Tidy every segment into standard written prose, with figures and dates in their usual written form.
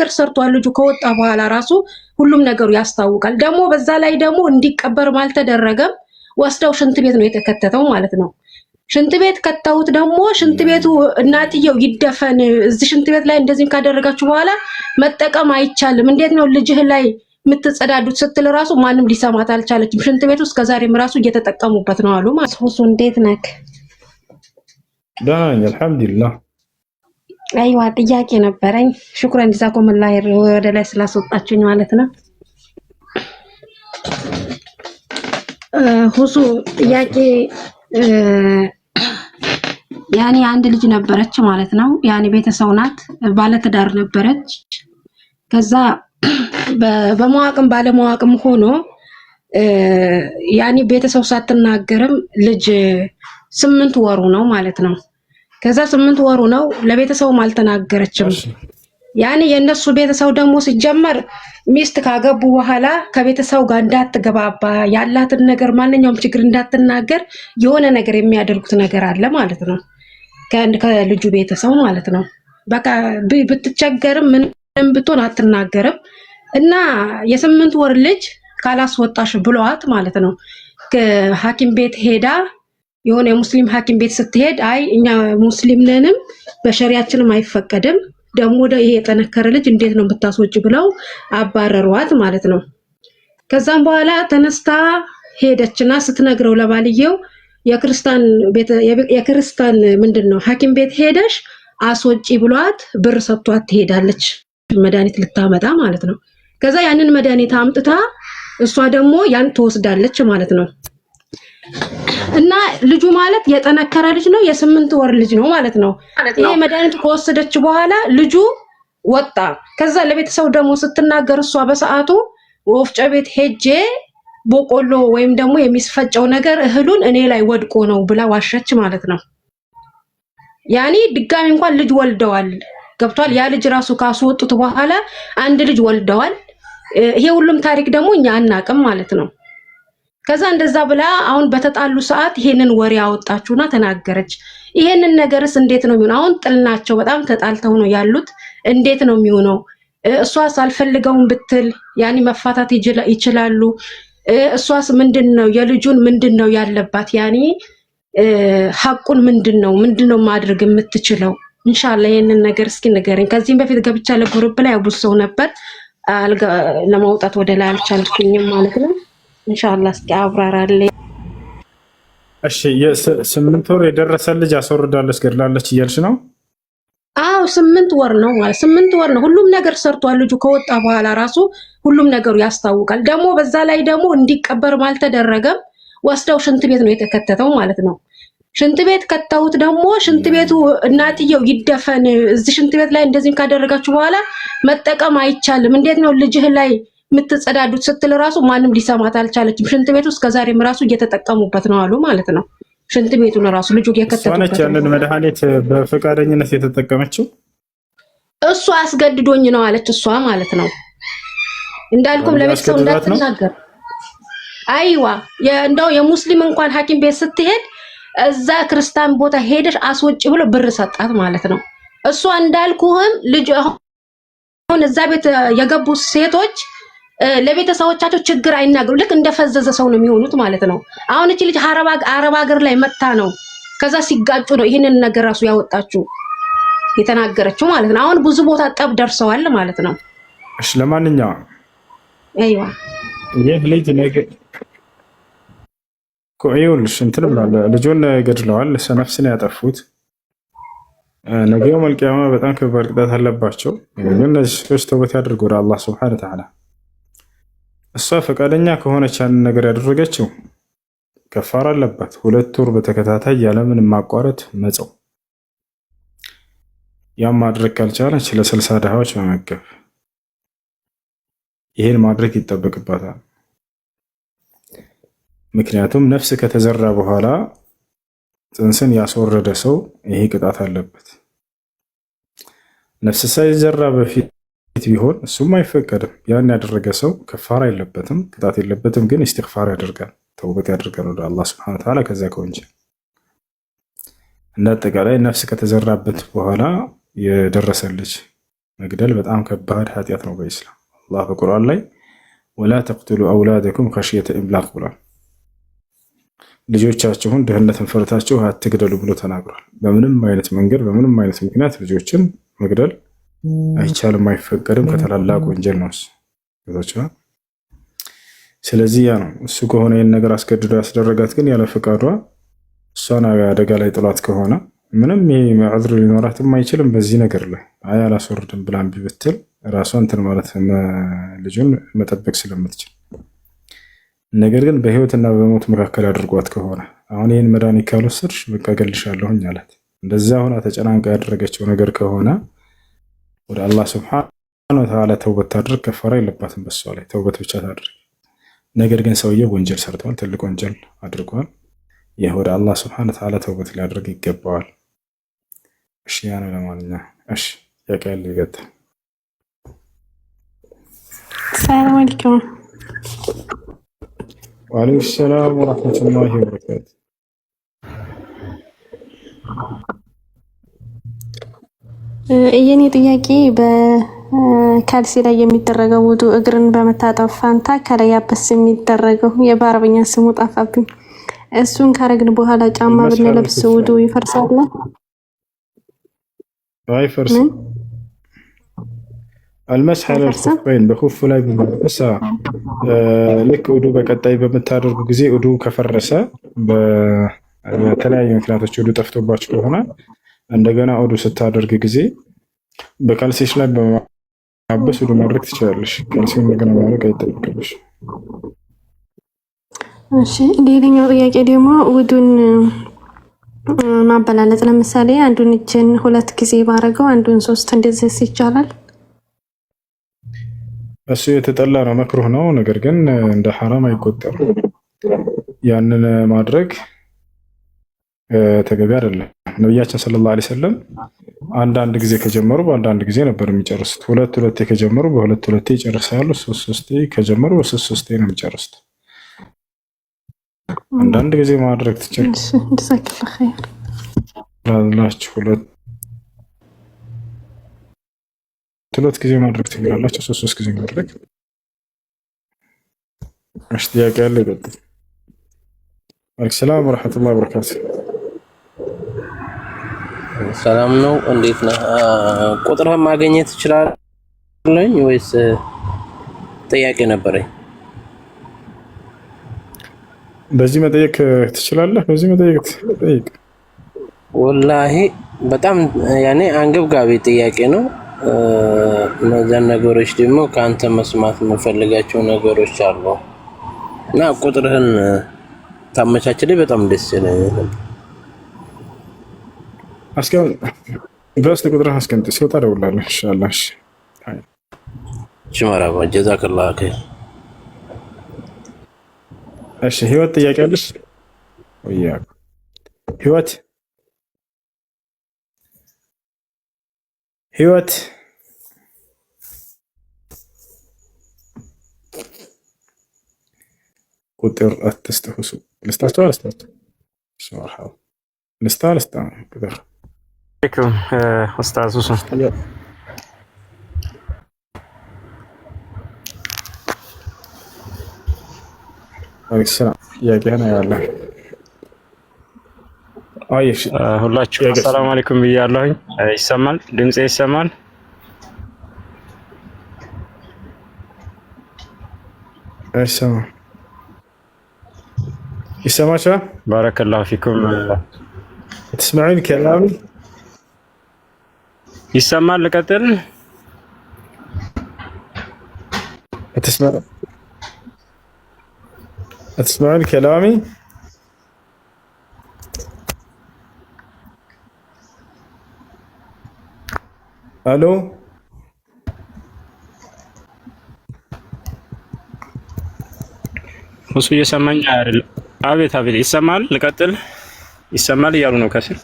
ነገር ሰርቷል። ልጁ ከወጣ በኋላ ራሱ ሁሉም ነገሩ ያስታውቃል። ደግሞ በዛ ላይ ደግሞ እንዲቀበርም አልተደረገም። ወስደው ሽንት ቤት ነው የተከተተው ማለት ነው። ሽንት ቤት ከተውት ደግሞ ሽንት ቤቱ እናትየው ይደፈን እዚህ ሽንት ቤት ላይ እንደዚህ ካደረጋችሁ በኋላ መጠቀም አይቻልም። እንዴት ነው ልጅህ ላይ የምትጸዳዱት ስትል ራሱ ማንም ሊሰማት አልቻለችም። ሽንት ቤቱ እስከዛሬም ራሱ እየተጠቀሙበት ነው አሉ ማለት ነው። እሱ እንዴት ነክ? ደህና ነኝ አልሐምዱሊላህ። አይዋ ጥያቄ ነበረኝ። ሽኩራን ጀዛኩሙላህ ወደ ላይ ስላስወጣችሁኝ ማለት ነው። ሁሱ ጥያቄ ያኔ አንድ ልጅ ነበረች ማለት ነው። ያኔ ቤተሰብ ናት፣ ባለትዳር ነበረች። ከዛ በመዋቅም ባለመዋቅም ሆኖ ያኔ ቤተሰብ ሳትናገርም ልጅ 8 ወሩ ነው ማለት ነው። ከዛ 8 ወሩ ነው ለቤተሰቡም አልተናገረችም። ያኔ የነሱ ቤተሰብ ደግሞ ሲጀመር ሚስት ካገቡ በኋላ ከቤተሰብ ጋር እንዳትገባባ ያላትን ነገር ማንኛውም ችግር እንዳትናገር የሆነ ነገር የሚያደርጉት ነገር አለ ማለት ነው። ከልጁ ቤተሰብ ማለት ነው። በቃ ብትቸገርም ምንም ብትሆን አትናገርም እና የ8 ወር ልጅ ካላስወጣሽ ብሏት ማለት ነው። ሐኪም ቤት ሄዳ የሆነ የሙስሊም ሐኪም ቤት ስትሄድ አይ እኛ ሙስሊም ነንም በሸሪያችንም አይፈቀድም ደግሞ ይሄ የጠነከረ ልጅ እንዴት ነው ብታስወጪ ብለው አባረሯት ማለት ነው። ከዛም በኋላ ተነስታ ሄደችና ስትነግረው ለባልየው የክርስቲያን ምንድነው ሐኪም ቤት ሄደሽ አስወጪ ብሏት ብር ሰጥቷት ትሄዳለች መድኃኒት ልታመጣ ማለት ነው። ከዛ ያንን መድኃኒት አምጥታ እሷ ደግሞ ያን ትወስዳለች ማለት ነው። እና ልጁ ማለት የጠነከረ ልጅ ነው፣ የ8 ወር ልጅ ነው ማለት ነው። ይሄ መድኃኒት ከወሰደች በኋላ ልጁ ወጣ። ከዛ ለቤተሰብ ደግሞ ስትናገር እሷ በሰዓቱ ወፍጮ ቤት ሄጄ በቆሎ ወይም ደግሞ የሚስፈጨው ነገር እህሉን እኔ ላይ ወድቆ ነው ብላ ዋሸች ማለት ነው። ያኔ ድጋሚ እንኳን ልጅ ወልደዋል። ገብቷል። ያ ልጅ ራሱ ካስወጡት በኋላ አንድ ልጅ ወልደዋል። ይሄ ሁሉም ታሪክ ደግሞ እኛ አናቅም ማለት ነው። ከዛ እንደዛ ብላ አሁን በተጣሉ ሰዓት ይሄንን ወሬ አወጣችሁና ተናገረች። ይሄንን ነገርስ እንዴት ነው የሚሆነው? አሁን ጥልናቸው በጣም ተጣልተው ነው ያሉት። እንዴት ነው የሚሆነው? እሷስ አልፈልገውም ብትል ያኔ መፋታት ይችላሉ። እሷስ ምንድነው የልጁን ምንድነው ያለባት? ያኔ ሐቁን ምንድነው ማድረግ የምትችለው? ኢንሻአላህ ይሄንን ነገር እስኪ ንገረኝ። ከዚህም በፊት ገብቻ ለግሩፕ ላይ አቡስ ሰው ነበር ለማውጣት ወደ ላይ አልቻልኩኝም ማለት ነው። ኢንሻአላህ እስኪ አብራራለኝ። እሺ የ8 ወር የደረሰ ልጅ አስወርዳለች ገድላለች እያልሽ ነው? አዎ 8 ወር ነው ማለት 8 ወር ነው። ሁሉም ነገር ሰርቷል። ልጁ ከወጣ በኋላ ራሱ ሁሉም ነገሩ ያስታውቃል። ደግሞ በዛ ላይ ደግሞ እንዲቀበርም አልተደረገም። ወስደው ሽንት ቤት ነው የተከተተው ማለት ነው። ሽንት ቤት ከተውት ደግሞ ሽንት ቤቱ እናትየው ይደፈን እዚህ ሽንት ቤት ላይ እንደዚህ ካደረጋችሁ በኋላ መጠቀም አይቻልም። እንዴት ነው ልጅህ ላይ የምትጸዳዱት ስትል ራሱ ማንም ሊሰማት አልቻለችም። ሽንት ቤቱ እስከዛሬም ራሱ እየተጠቀሙበት ነው አሉ ማለት ነው። ሽንት ቤቱን ራሱ ልጁ የከተተበት እሷ ያንን መድኃኒት በፈቃደኝነት የተጠቀመችው እሷ አስገድዶኝ ነው አለች እሷ ማለት ነው። እንዳልኩም ለቤተሰብ እንዳትናገር አይዋ እንደው የሙስሊም እንኳን ሐኪም ቤት ስትሄድ እዛ ክርስቲያን ቦታ ሄደሽ አስወጪ ብሎ ብር ሰጣት ማለት ነው። እሷ እንዳልኩህም ልጅ አሁን እዛ ቤት የገቡ ሴቶች ለቤተሰቦቻቸው ችግር አይናገሩ። ልክ እንደፈዘዘ ሰው ነው የሚሆኑት ማለት ነው። አሁን እቺ ልጅ አረብ ሀገር ላይ መጣ ነው ከዛ ሲጋጩ ነው ይሄንን ነገር ራሱ ያወጣችው የተናገረችው ማለት ነው። አሁን ብዙ ቦታ ጠብ ደርሰዋል ማለት ነው። እሺ ለማንኛውም አይዋ ይሄ ልጅ ነገር ይኸውልሽ እንትን ብሏል። ልጁን ገድለዋል። ነፍስን ያጠፉት ነገ የውመል ቂያማ በጣም ከባድ ቅጣት አለባቸው። ግን እነዚህ ሰዎች ተውበት ያድርጉ ወደ አላህ ሱብሓነሁ ወተዓላ። እሷ ፈቃደኛ ከሆነች ያንን ነገር ያደረገችው ከፋራ አለባት። 2 ወር በተከታታይ ያለምንም ማቋረጥ መጸው። ያም ማድረግ ካልቻለች ለ60 ድሃዎች መመገብ፣ ይሄን ማድረግ ይጠበቅባታል። ምክንያቱም ነፍስ ከተዘራ በኋላ ጽንስን ያስወረደ ሰው ይሄ ቅጣት አለበት። ነፍስ ሳይዘራ በፊት ቢሆን እሱም አይፈቀድም። ያን ያደረገ ሰው ከፋራ የለበትም፣ ቅጣት የለበትም። ግን ኢስቲግፋር ያደርጋል፣ ተውበት ያደርጋል ወደ አላህ ሱብሓነሁ ወተዓላ ከዚያ ከወንጀል። እንደ አጠቃላይ ነፍስ ከተዘራበት በኋላ የደረሰ ልጅ መግደል በጣም ከባድ ኃጢአት ነው በኢስላም። አላህ በቁርአን ላይ ወላ ተቅቱሉ አውላደኩም ኸሽየተ ኢምላቅ ብሏል። ልጆቻችሁን ድህነትን ፈርታችሁ አትግደሉ ብሎ ተናግሯል። በምንም አይነት መንገድ በምንም አይነት ምክንያት ልጆችን መግደል አይቻልም፣ አይፈቀድም። ከታላላቅ ወንጀል ነው እሱ። ስለዚህ ያ ነው እሱ ከሆነ ይህን ነገር አስገድዶ ያስደረጋት ግን ያለ ፈቃዷ እሷን አደጋ ላይ ጥሏት ከሆነ ምንም ይሄ ዑዝር ሊኖራትም አይችልም። በዚህ ነገር ላይ አይ አላስወርድም ብላ እምቢ ብትል ራሷን እንትን ማለት ልጁን መጠበቅ ስለምትችል፣ ነገር ግን በህይወትና በሞት መካከል አድርጓት ከሆነ አሁን ይህን መድኃኒት ካልወሰድሽ በቃ እገልሻለሁኝ አላት። እንደዛ ሆና ተጨናንቃ ያደረገችው ነገር ከሆነ ወደ አላህ ሱብሓነሁ ወተዓላ ተውበት ታድርግ። ከፈራ የለባትም በሷ ላይ ተውበት ብቻ ታድርግ። ነገር ግን ሰውየው ወንጀል ሰርተዋል፣ ትልቅ ወንጀል አድርጓል። ይህ ወደ አላህ ሱብሓነሁ ወተዓላ ተውበት ሊያደርግ ይገባዋል። እሺ ያ ነው ለማንኛውም። እሺ ያቀል ይገጣ። ሰላም አለይኩም። ወአለይኩም ሰላም ወራህመቱላሂ ወበረካቱ። የኔ ጥያቄ በካልሲ ላይ የሚደረገው ውዱ እግርን በመታጠብ ፋንታ ከላይ ያበስ የሚደረገው በአረበኛ ስሙ ጠፋብኝ። እሱን ካረግን በኋላ ጫማ ብንለብስ ውዱ ይፈርሳል? አይፈርስም። አልመስህ ዐለ ልኹፈይን በኹፍ ላይ በመልበስ ልክ ውዱ በቀጣይ በምታደርጉ ጊዜ ውዱ ከፈረሰ በተለያዩ ምክንያቶች ውዱ ጠፍቶባችሁ ከሆነ እንደገና ውዱ ስታደርግ ጊዜ በካልሲሽ ላይ በማበስ ውዱ ማድረግ ትችላለሽ። ካልሲውን እንደገና ማድረግ አይጠበቅብሽ። እሺ ሌላኛው ጥያቄ ደግሞ ውዱን ማበላለጥ፣ ለምሳሌ አንዱን እጅን 2 ጊዜ ባረገው አንዱን 3 እንደዚህ ይቻላል? እሱ የተጠላ ነው፣ መክሩህ ነው። ነገር ግን እንደ ሐራም አይቆጠርም። ያንን ማድረግ ተገቢ አይደለም። ነብያችን ሰለላሁ ዐለይሂ ወሰለም አንዳንድ ጊዜ ከጀመሩ በአንዳንድ ጊዜ ነበር የሚጨርሱት። 2 ከጀመሩ በ2 ይጨርሳሉ። 3 ከጀመሩ በ3 ነው የሚጨርሱት። አንዳንድ ጊዜ ማድረግ ትችላላችሁ። 2 ጊዜ ማድረግ ትችላላችሁ። 3 ጊዜ ማድረግ እሺ። ጥያቄ ያለ ይቀጥል። ሰላም ወራህመቱላሂ ወበረካቱ። ሰላም ነው፣ እንዴት ነህ? ቁጥርህን ማግኘት ትችላለህ ወይስ ጥያቄ ነበረኝ? በዚህ መጠየቅ ትችላለህ። በዚህ መጠየቅ ጠይቅ። ወላሂ በጣም ያኔ አንገብጋቢ ጥያቄ ነው። እነዛን ነገሮች ደግሞ ከአንተ መስማት የምፈልጋቸው ነገሮች አሉ እና ቁጥርህን ታመቻችልኝ በጣም ደስ ይለኛል። አስቀም በስተ ቁጥርህን አስቀምጥ፣ ሲወጣ እደውልልሃለሁ ኢንሻአላህ። እሺ መራባ ጀዛከላሁ ኸይር። እሺ ህይወት ጥያቄ አለሽ? ወያ ህይወት ቁጥር አትስተውሱ። ልስታቸው አልስታቸው ሱብሃን ልስታ ቁጥር አለይኩም ኡስታዝ ሁሴን አለይኩም ጥያቄህን ያለህ አይሽ ሁላችሁ ሰላም አለይኩም ብያለሁኝ። ይሰማል? ድምጼ ይሰማል? ይሰማሻል? ባረከላሁ ፊኩም። تسمعين كلامي؟ ይሰማል? ልቀጥል? تسمعين كلامي؟ الو እሱ እየሰማኝ አይደል? አቤት አቤት፣ ይሰማል? ልቀጥል? ይሰማል እያሉ ነው ከስር።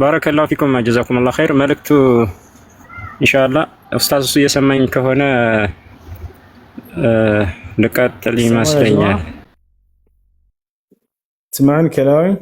ባረከላሁ ፊኩም ጀዛኩሙላሁ ኸይር። መልእክቱ ኢንሻአላህ ኡስታዝ እሱ እየሰማኝ ከሆነ ልቀጥል ይመስለኛል። تسمعني كلامي؟